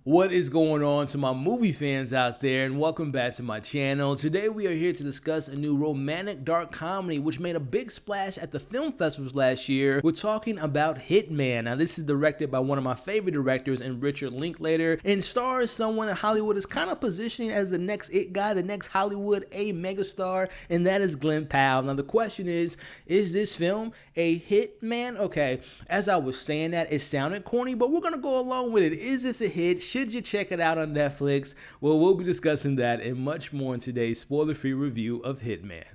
What is going on to my movie fans out there, and welcome back to my channel. Today we are here to discuss a new romantic dark comedy which made a big splash at the film festivals last year. We're talking about Hitman. Now this is directed by one of my favorite directors in Richard Linklater and stars someone that Hollywood is kind of positioning as the next it guy, the next Hollywood A megastar, and that is Glen Powell. Now the question is this film a Hitman? Okay, as I was saying that, it sounded corny, but we're gonna go along with it. Is this a hit? Should you check it out on Netflix? Well, we'll be discussing that and much more in today's spoiler-free review of Hitman.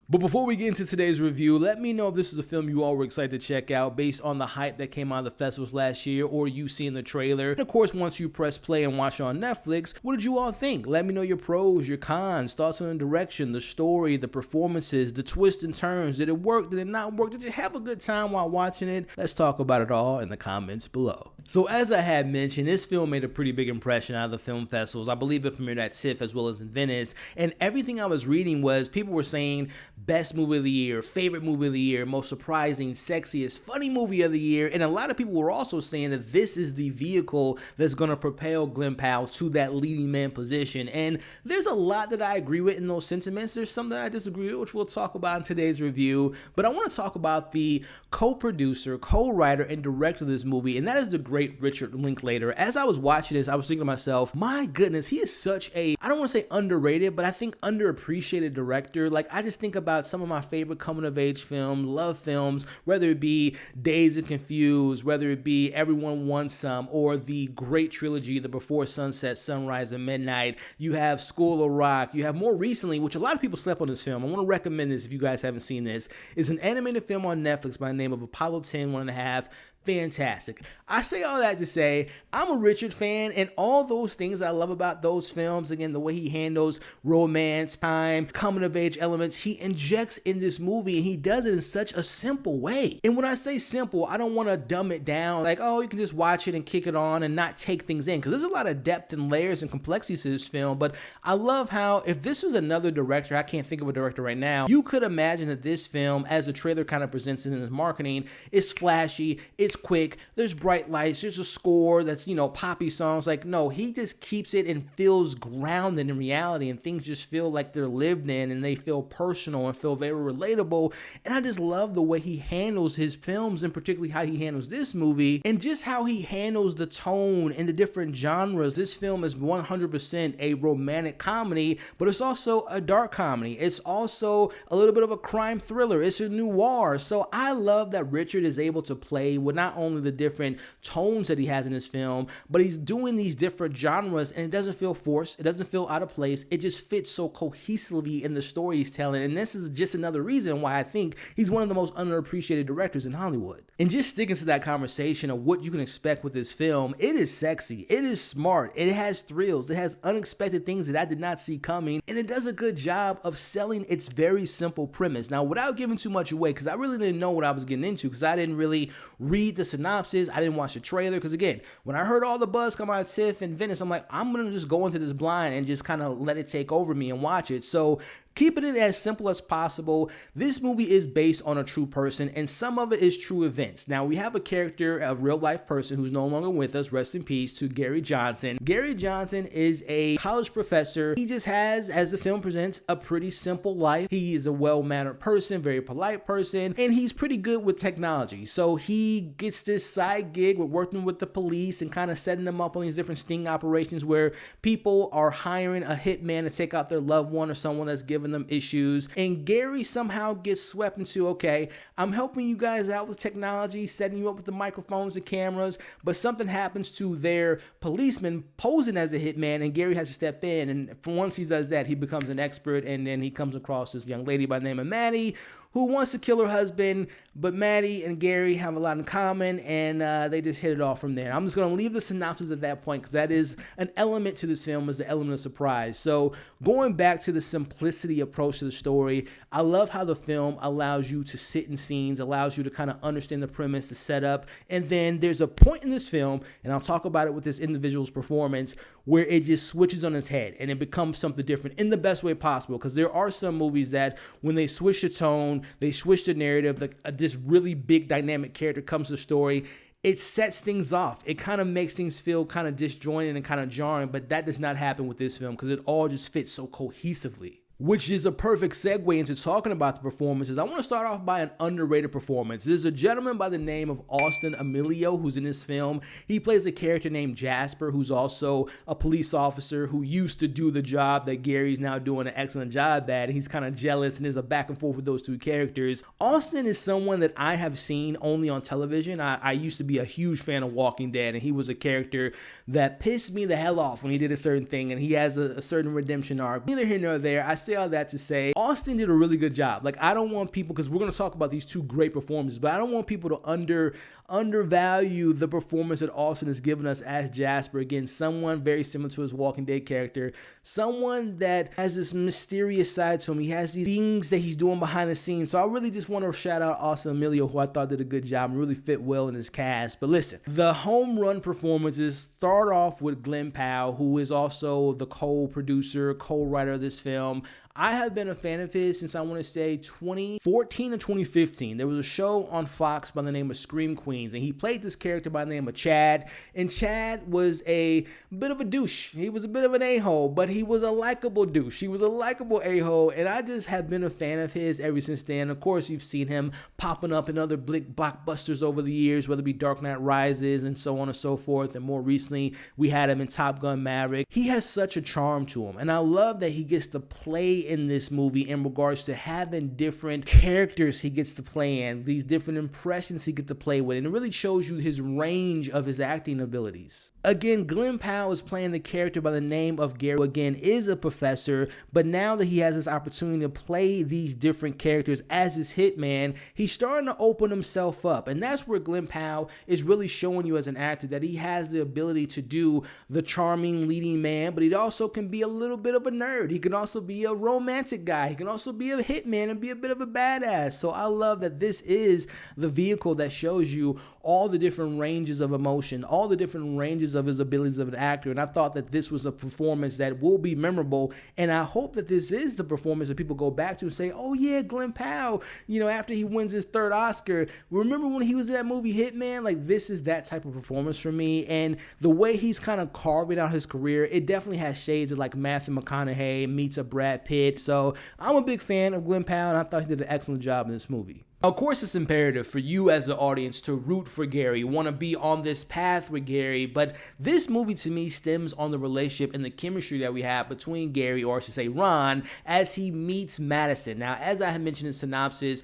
But before we get into today's review, let me know if this is a film you all were excited to check out based on the hype that came out of the festivals last year or you seeing the trailer. And of course, once you press play and watch it on Netflix, what did you all think? Let me know your pros, your cons, thoughts on the direction, the story, the performances, the twists and turns. Did it work? Did it not work? Did you have a good time while watching it? Let's talk about it all in the comments below. So as I had mentioned, this film made a pretty big impression out of the film festivals. I believe it premiered at TIFF as well as in Venice. And everything I was reading was people were saying best movie of the year, favorite movie of the year, most surprising, sexiest, funny movie of the year. And a lot of people were also saying that this is the vehicle that's going to propel Glen Powell to that leading man position. And there's a lot that I agree with in those sentiments. There's some that I disagree with, which we'll talk about in today's review. But I want to talk about the co-producer, co-writer, and director of this movie, and that is the great Richard Linklater. As I was watching this, I was thinking to myself, my goodness, he is such a, I don't want to say underrated, but I think underappreciated director. Like, I just think about some of my favorite coming-of-age films, love films, whether it be Dazed and Confused, whether it be Everyone Wants Some, or the great trilogy, The Before Sunset, Sunrise, and Midnight. You have School of Rock. You have more recently, which a lot of people slept on this film. I want to recommend this if you guys haven't seen this. It's an animated film on Netflix by the name of Apollo 10, 1.5. Fantastic. I say all that to say I'm a Richard fan, and all those things I love about those films, again, the way he handles romance, time, coming of age elements, he injects in this movie, and he does it in such a simple way. And when I say simple, I don't want to dumb it down like, oh, you can just watch it and kick it on and not take things in, because there's a lot of depth and layers and complexity to this film. But I love how, if this was another director, I can't think of a director right now, you could imagine that this film, as the trailer kind of presents it in its marketing, is flashy, it's quick, there's bright lights, there's a score that's, you know, poppy songs. Like, no, he just keeps it and feels grounded in reality, and things just feel like they're lived in, and they feel personal and feel very relatable. And I just love the way he handles his films, and particularly how he handles this movie, and just how he handles the tone and the different genres. This film is 100% a romantic comedy, but it's also a dark comedy. It's also a little bit of a crime thriller. It's a noir. So I love that Richard is able to play with not only the different tones that he has in his film, but he's doing these different genres, and it doesn't feel forced, it doesn't feel out of place, it just fits so cohesively in the story he's telling. And this is just another reason why I think he's one of the most underappreciated directors in Hollywood. And just sticking to that conversation of what you can expect with this film, it is sexy, it is smart, it has thrills, it has unexpected things that I did not see coming, and it does a good job of selling its very simple premise. Now, without giving too much away, because I really didn't know what I was getting into, because I didn't really read the synopsis, I didn't watch the trailer, because again, when I heard all the buzz come out of TIFF and Venice, I'm like, I'm gonna just go into this blind and just kind of let it take over me and watch it. So keeping it as simple as possible, this movie is based on a true person, and some of it is true events. Now, we have a character, a real life person who's no longer with us, rest in peace to Gary Johnson. Gary Johnson is a college professor. He just has, as the film presents, a pretty simple life. He is a well-mannered person, very polite person, and he's pretty good with technology. So he gets this side gig with working with the police and kind of setting them up on these different sting operations where people are hiring a hitman to take out their loved one or someone that's given them issues. And Gary somehow gets swept into, okay, I'm helping you guys out with technology, setting you up with the microphones and cameras, but something happens to their policeman posing as a hitman, and Gary has to step in. And for once he does that, he becomes an expert, and then he comes across this young lady by the name of Maddie, who wants to kill her husband, but Maddie and Gary have a lot in common, and they just hit it off from there. I'm just going to leave the synopsis at that point, because that is an element to this film, is the element of surprise. So going back to the simplicity approach to the story, I love how the film allows you to sit in scenes, allows you to kind of understand the premise, the setup, and then there's a point in this film, and I'll talk about it with this individual's performance, where it just switches on its head and it becomes something different in the best way possible. Because there are some movies that when they switch the tone, they switch the narrative, this really big dynamic character comes to the story, it sets things off. It kind of makes things feel kind of disjointed and kind of jarring, but that does not happen with this film because it all just fits so cohesively. Which is a perfect segue into talking about the performances. I want to start off by an underrated performance. There's a gentleman by the name of Amelio who's in this film. He plays a character named Jasper, who's also a police officer who used to do the job that Gary's now doing an excellent job at. He's kind of jealous, and there's a back and forth with those two characters. Austin is someone that I have seen only on television. I used to be a huge fan of Walking Dead, and he was a character that pissed me the hell off when he did a certain thing, and he has a certain redemption arc. Neither here nor there. I say all that to say Austin did a really good job. Like, I don't want people, because we're going to talk about these two great performances, but I don't want people to undervalue the performance that Austin has given us as Jasper. Again, someone very similar to his Walking Dead character, someone that has this mysterious side to him. He has these things that he's doing behind the scenes. So I really just want to shout out Austin Amelio, who I thought did a good job and really fit well in his cast. But listen, the home run performances start off with Glen Powell, who is also the co-producer, co-writer of this film. I have been a fan of his since I want to say 2014 or 2015. There was a show on Fox by the name of Scream Queens, and he played this character by the name of Chad, and Chad was a bit of a douche. He was a bit of an a-hole, but he was a likable douche. He was a likable a-hole, and I just have been a fan of his ever since then. Of course, you've seen him popping up in other big blockbusters over the years, whether it be Dark Knight Rises and so on and so forth, and more recently, we had him in Top Gun Maverick. He has such a charm to him, and I love that he gets to play in this movie in regards to having different characters he gets to play in, these different impressions he gets to play with, and it really shows you his range of his acting abilities. Again, Glen Powell is playing the character by the name of Gary, who again is a professor, but now that he has this opportunity to play these different characters as his hitman, he's starting to open himself up, and that's where Glen Powell is really showing you as an actor that he has the ability to do the charming leading man, but he also can be a little bit of a nerd. He can also be a romantic guy. He can also be a hitman and be a bit of a badass. So I love that this is the vehicle that shows you all the different ranges of emotion, all the different ranges of his abilities of an actor. And I thought that this was a performance that will be memorable. And I hope that this is the performance that people go back to and say, oh yeah, Glen Powell, you know, after he wins his third Oscar, remember when he was in that movie Hitman? Like, this is that type of performance for me. And the way he's kind of carving out his career, it definitely has shades of like Matthew McConaughey meets a Brad Pitt. So I'm a big fan of Glen Powell, and I thought he did an excellent job in this movie. Of course, it's imperative for you as the audience to root for Gary, want to be on this path with Gary, but this movie to me stems on the relationship and the chemistry that we have between Gary, or I should say Ron, as he meets Madison. Now, as I had mentioned in Synopsis,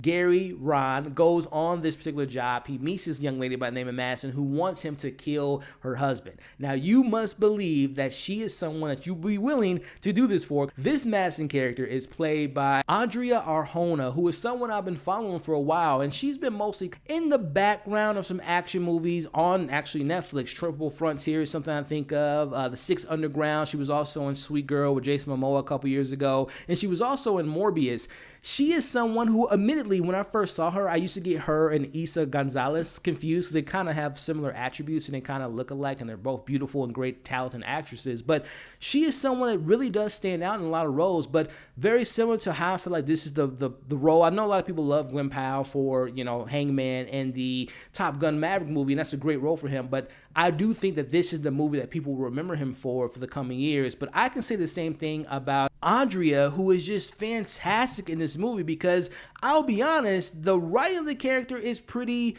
Ron goes on this particular job. He meets this young lady by the name of Madison who wants him to kill her husband. Now, you must believe that she is someone that you'll be willing to do this for. This Madison character is played by Adria Arjona, who is someone I've been following for a while, and she's been mostly in the background of some action movies on actually Netflix. Triple Frontier is something I think of. The Six Underground. She was also in Sweet Girl with Jason Momoa a couple years ago, and she was also in Morbius. She is someone who, admittedly, when I first saw her, I used to get her and Isa Gonzalez confused. They kind of have similar attributes and they kind of look alike, and they're both beautiful and great talented actresses. But she is someone that really does stand out in a lot of roles, but very similar to how I feel like this is the role. I know a lot of people love Glen Powell for, you know, Hangman and the Top Gun Maverick movie, and that's a great role for him. But I do think that this is the movie that people will remember him for the coming years. But I can say the same thing about Adria, who is just fantastic in this movie, because I'll be honest, the writing of the character is pretty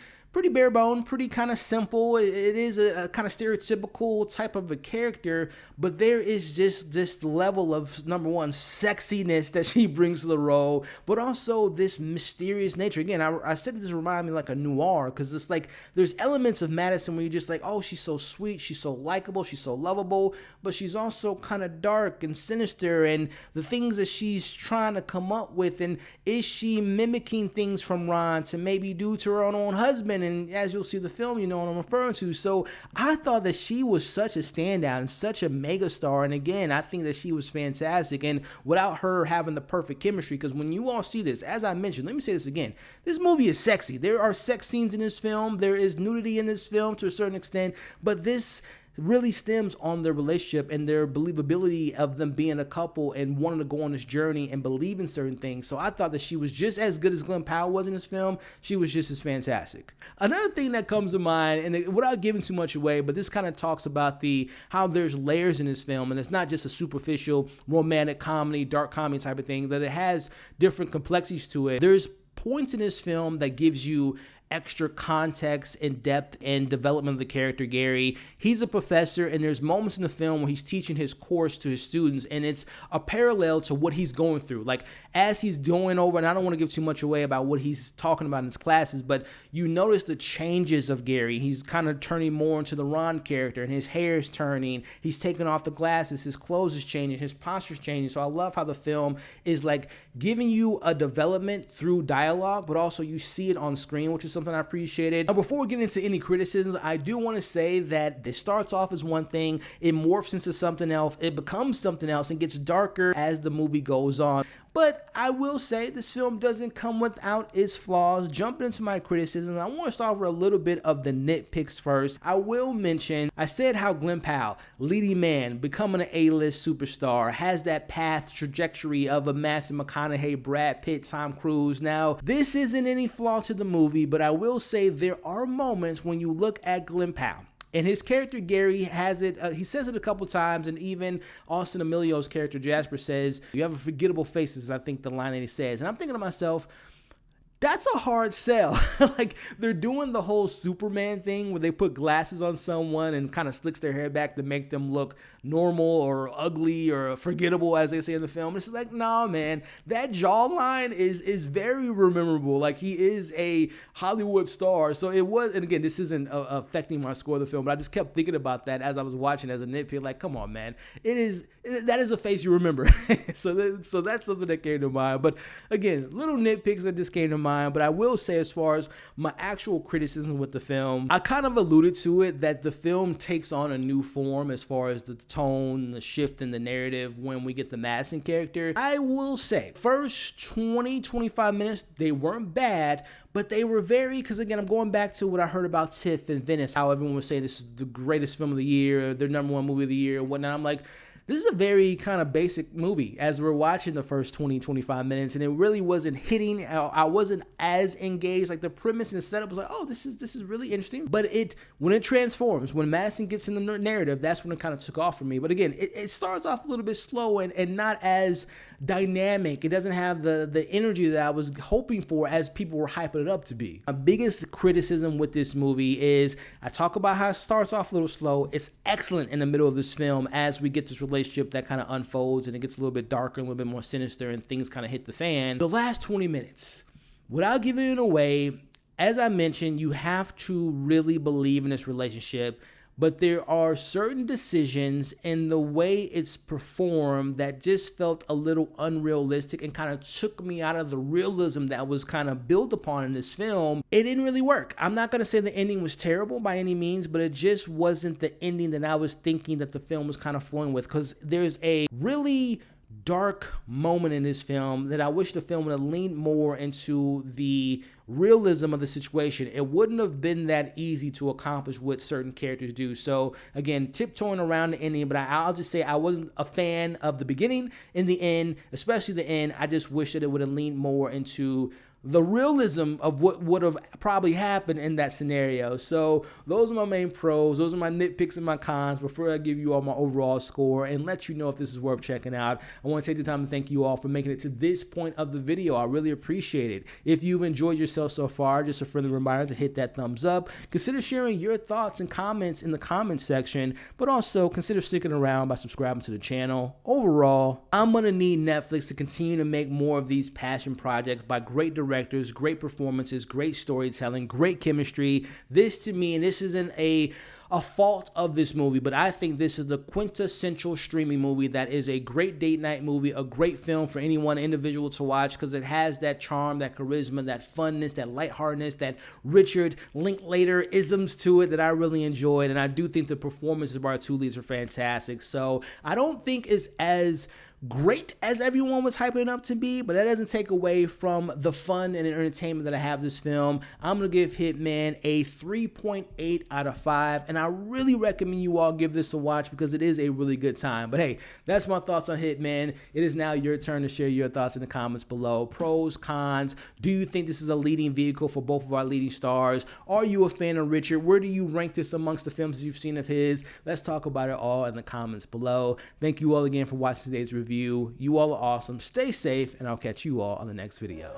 bare bone, pretty kind of simple. It is a kind of stereotypical type of a character, but there is just this level of, number one, sexiness that she brings to the role, but also this mysterious nature. Again, I said this reminded me like a noir, because it's like there's elements of Madison where you're just like, oh, she's so sweet, she's so likable, she's so lovable, but she's also kind of dark and sinister, and the things that she's trying to come up with, and is she mimicking things from Ron to maybe do to her own husband? And as you'll see the film, you know what I'm referring to. So I thought that she was such a standout and such a megastar. And again, I think that she was fantastic. And without her having the perfect chemistry, because when you all see this, as I mentioned, let me say this again, this movie is sexy. There are sex scenes in this film. There is nudity in this film to a certain extent, but this really stems on their relationship and their believability of them being a couple and wanting to go on this journey and believe in certain things. So I thought that she was just as good as Glen Powell was in this film. She was just as fantastic. Another thing that comes to mind, and without giving too much away, but this kind of talks about how there's layers in this film, and it's not just a superficial romantic comedy, dark comedy type of thing, that it has different complexities to it. There's points in this film that gives you extra context and depth and development of the character Gary. He's a professor, and there's moments in the film where he's teaching his course to his students, and it's a parallel to what he's going through. Like, as he's going over, and I don't want to give too much away about what he's talking about in his classes, but you notice the changes of Gary. He's kind of turning more into the Ron character, and his hair is turning. He's taking off the glasses. His clothes is changing. His posture's changing. So I love how the film is like giving you a development through dialogue, but also you see it on screen, which is something I appreciated. Now, before we get into any criticisms, I do want to say that it starts off as one thing, it morphs into something else, it becomes something else, and gets darker as the movie goes on. But I will say this film doesn't come without its flaws. Jumping into my criticism, I want to start with a little bit of the nitpicks first. I will mention, I said how Glen Powell, leading man, becoming an A-list superstar, has that path trajectory of a Matthew McConaughey, Brad Pitt, Tom Cruise. Now, this isn't any flaw to the movie, but I will say there are moments when you look at Glen Powell, and his character Gary has it, he says it a couple times, and even Austin Amelio's character Jasper says, "You have a forgettable face," is I think the line that he says. And I'm thinking to myself, that's a hard sell. Like, they're doing the whole Superman thing where they put glasses on someone and kind of slicks their hair back to make them look normal or ugly or forgettable, as they say in the film. It's just like, nah, man, that jawline is very memorable. Like, he is a Hollywood star. So it was, and again, this isn't affecting my score of the film, but I just kept thinking about that as I was watching as a nitpick. Like, come on, man, that is a face you remember. so that's something that came to mind. But again, little nitpicks that just came to mind. But I will say, as far as my actual criticism with the film, I kind of alluded to it, that the film takes on a new form as far as the tone, the shift in the narrative when we get the Madison character. I will say, first 20-25 minutes, they weren't bad, but they were very, because again, I'm going back to what I heard about TIFF and Venice, how everyone was saying this is the greatest film of the year, their #1 movie of the year, and whatnot. I'm like, this is a very kind of basic movie as we're watching the first 20-25 minutes, and it really wasn't hitting. I wasn't as engaged. Like, the premise and the setup was like, oh, this is really interesting. But when it transforms, when Madison gets in the narrative, that's when it kind of took off for me. But again, it starts off a little bit slow and not as dynamic. It doesn't have the energy that I was hoping for as people were hyping it up to be. My biggest criticism with this movie is, I talk about how it starts off a little slow. It's excellent in the middle of this film as we get this relationship that kind of unfolds and it gets a little bit darker, a little bit more sinister, and things kind of hit the fan. The last 20 minutes, without giving it away, as I mentioned, you have to really believe in this relationship, but there are certain decisions in the way it's performed that just felt a little unrealistic and kind of took me out of the realism that was kind of built upon in this film. It didn't really work. I'm not going to say the ending was terrible by any means, but it just wasn't the ending that I was thinking that the film was kind of flowing with, because there's a really dark moment in this film that I wish the film would have leaned more into the realism of the situation. It wouldn't have been that easy to accomplish what certain characters do. So again, tiptoeing around the ending, but I'll just say I wasn't a fan of the beginning and the end, especially the end. I just wish that it would have leaned more into the realism of what would have probably happened in that scenario. So those are my main pros. Those are my nitpicks and my cons before I give you all my overall score and let you know if this is worth checking out. I want to take the time to thank you all for making it to this point of the video. I really appreciate it. If you've enjoyed yourself so far, just a friendly reminder to hit that thumbs up. Consider sharing your thoughts and comments in the comments section, but also consider sticking around by subscribing to the channel. Overall, I'm going to need Netflix to continue to make more of these passion projects by great directors, great performances, great storytelling, great chemistry. This to me, and this isn't a fault of this movie, but I think this is the quintessential streaming movie that is a great date night movie, a great film for any one individual to watch, because it has that charm, that charisma, that funness, that lightheartedness, that Richard Linklater isms to it that I really enjoyed, and I do think the performances of our two leads are fantastic. So I don't think it's as great as everyone was hyping it up to be, but that doesn't take away from the fun and entertainment that I have this film. I'm going to give Hitman a 3.8 out of 5, and I really recommend you all give this a watch because it is a really good time. But hey, that's my thoughts on Hitman. It is now your turn to share your thoughts in the comments below. Pros, cons, do you think this is a leading vehicle for both of our leading stars? Are you a fan of Richard? Where do you rank this amongst the films you've seen of his? Let's talk about it all in the comments below. Thank you all again for watching today's review. You all are awesome. Stay safe, and I'll catch you all on the next video.